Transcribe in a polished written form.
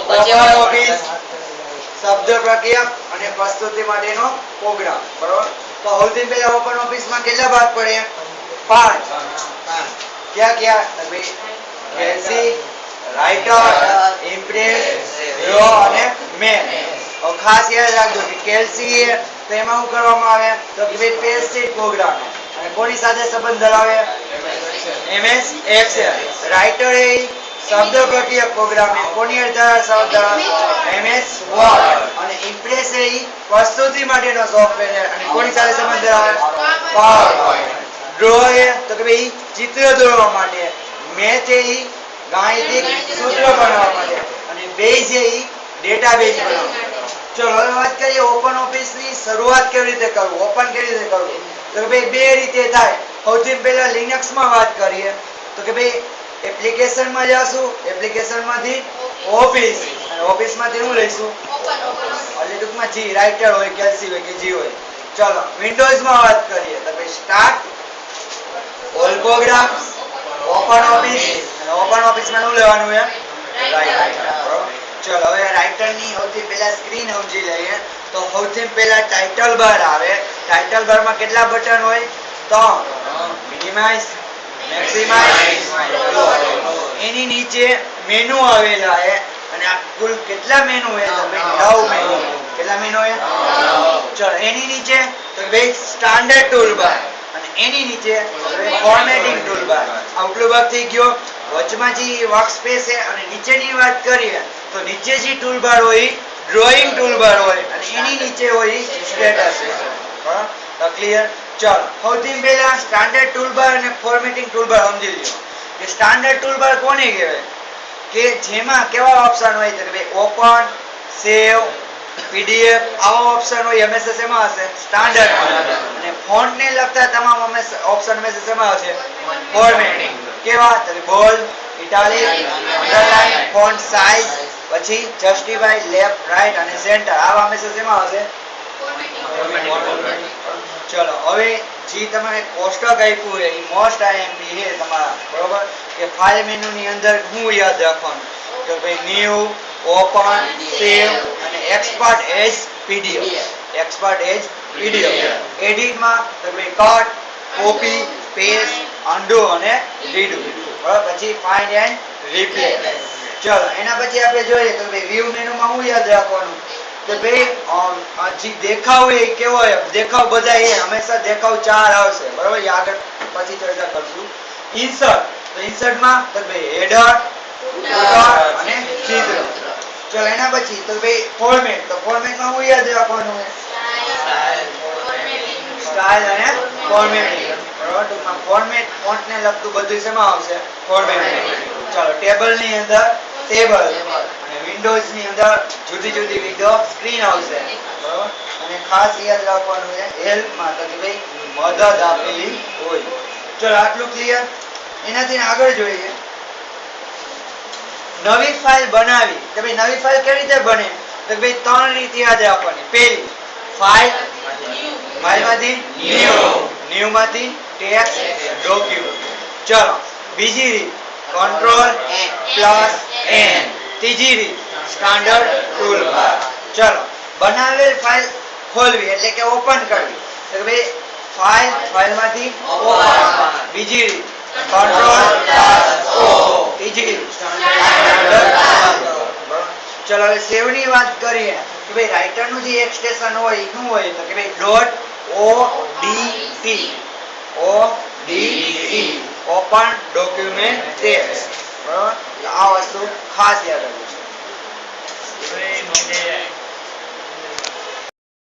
open office શબ્દ પ્રક્રિયા અને પ્રસ્તુતિ માટેનો પ્રોગ્રામ બરોબર તો સૌથી પહેલા ઓપન ઓફિસ માં કેટલા ભાગ પડે 5 क्या क्या કેલ્સી રાઇટર ઇમ્પ્રેસ ડ્રો અને મેલ और खास याद રાખજો કે કેલ્સી તો એમાં શું કરવામાં આવે તો કે ભાઈ પેજ શીટ પ્રોગ્રામ અને કોની સાથે સંબંધ ધરાવે MS એક્સેલ રાઇટર એ શબ્દ પ્રક્રિયા પ્રોગ્રામ ને કોની અંદર સંબંધ ધરાવે MS વર્ડ અને ઇમ્પ્રેસ એ પ્રસ્તુતિ માટેનો સોફ્ટવેર અને કોની સાથે સંબંધ ધરાવે પાવરપોઈન્ટ ડ્રો એ તો કે ભાઈ ચિત્ર દોરવા માટે મેથ એ ગાણિતિક સૂત્ર બનાવવા માટે અને બેઝ એ ડેટાબેઝ બનાવવા ચલો હવે વાત કરીએ ઓપન ઓફિસ ની શરૂઆત કેવી રીતે કરવું ઓપન કેવી રીતે કરવું તો કે ભાઈ બે રીતે થાય સૌથી પહેલા લિનક્સ માં વાત કરીએ તો કે ભાઈ એપ્લિકેશન માં જાશું એપ્લિકેશન માંથી ઓફિસ અને ઓફિસ માંથી શું લઈશું ઓપન ઓફિસ એટલે ટૂંકમાં જી રાઇટર હોય કેલ્સી હોય કે જી હોય ચલો વિન્ડોઝ માં વાત કરીએ તો ભાઈ start all programs open office અને ઓપન ઓફિસ માં શું લેવાનું છે રાઇટર બરોબર ચલો હવે રાઇટર ની સૌથી પહેલા સ્ક્રીન સમજી લઈએ તો સૌથી પહેલા ટાઇટલ બાર આવે ટાઇટલ બાર માં કેટલા બટન હોય 3 મિનિમાઇઝ મેક્સિમાઇઝ એની નીચે મેનુ આવેલા છે અને આ કુલ કેટલા મેનુ છે તો ભાઈ 9 મેનુ કેટલા મેનુ છે 9 ચલો એની નીચે તો ભાઈ સ્ટાન્ડર્ડ ટૂલબાર અને એની નીચે ફોર્મેટિંગ ટૂલબાર આઉટલુક બાર થઈ ગયો વચમાં જે વર્કસ્પેસ છે અને નીચેની વાત કરીએ તો નીચે જે ટૂલબાર હોય ડ્રોઈંગ ટૂલબાર હોય અને એની નીચે હોય સ્ટેટસ બરાબર તો ક્લિયર ચલો સૌથી પહેલા સ્ટાન્ડર્ડ ટૂલબાર અને ફોર્મેટિંગ ટૂલબાર સમજી લ્યો કે સ્ટાન્ડર્ડ ટૂલબાર કોને કહેવાય કે જેમાં કેવા ઓપ્શન હોય તો કે ભાઈ ઓપન સેવ પીડીએફ આવા ઓપ્શન હોય એમએસએસ એમાં હશે સ્ટાન્ડર્ડ અને ફોન્ટ ને લગતા તમામ ઓપ્શન એમએસએસ એમાં હશે ફોર્મેટિંગ કેવા તો bold italic underline font size પછી જસ્ટિફાઈ લેફ્ટ રાઈટ અને સેન્ટર આવા એમએસએસ એમાં હશે ચલો હવે જે તમારે કોષ્ટક આપ્યું છે એ મોસ્ટ આઈએમપી છે તમારા બરોબર કે ફાઇલ મેનુ ની અંદર હું યાદ રાખવાનું તો ભાઈ ન્યુ ઓપન સેવ અને એક્સપોર્ટ એઝ પીડીએફ એડિટ માં તો ભાઈ કટ કોપી પેસ્ટ અનડુ અને રીડુ બરાબર પછી ફાઇન્ડ એન્ડ રિપ્લેસ ચલો એના પછી આપણે જોઈએ તો ભાઈ વ્યૂ મેનુ માં હું યાદ રાખવાનું કે ભાઈ જે દેખાવ એ કેવો હોય દેખાવ બધા એ હંમેશા દેખાવ 4 આવશે બરાબર એ આગળ પછી ચર્ચા કરશું ઇન્સર્ટ તો ઇન્સર્ટ માં તો ભાઈ હેડર ફૂટર અને ચિત્ર ચલો એના પછી તો ભાઈ ફોર્મેટ તો ફોર્મેટ માં હું યાદ રાખવાનું સ્ટાઇલ અને ફોર્મેટિંગ બરાબર ટૂંકમાં ફોર્મેટ ફોન્ટ ને લગતું બધું શેમાં આવશે ફોર્મેટ ચલો ટેબલ ની અંદર ટેબલ અને વિન્ડોઝ ની અંદર જુદી જુદી વિન્ડો સ્ક્રીન આવશે બરાબર અને ખાસ યાદ રાખવાનું છે હેલ્પ માં તો કે ભાઈ મદદ આપેલી હોય ચલો આટલું ક્લિયર એનાથી આગળ જોઈએ નવી ફાઇલ બનાવી કે ભાઈ નવી ફાઇલ કેવી રીતે બને તો ભાઈ 3 રીત યાદ રાખવાની પહેલી ફાઇલ માંથી ન્યુ માંથી ટેક્સ્ટ ડોક્યુમેન્ટ ચલો બીજી રીત કંટ્રોલ પ્લસ એન ત્રીજી રીત સ્ટાન્ડર્ડ ટૂલબાર ચલો બનાવેલ ફાઇલ ખોલવી એટલે કે ઓપન કરવી તો ભાઈ ફાઇલ માંથી ઓપન બીજી રીત કંટ્રોલ પ્લસ ઓ ત્રીજી રીત સ્ટાન્ડર્ડ ચલો હવે સેવ ની વાત કરીએ કે ભાઈ રાઇટર નું જે એક્સટેન્શન હોય શું હોય તો કે ભાઈ dot ODT open document text બરાબર આ વસ્તુ ખાસ યાદ રાખજો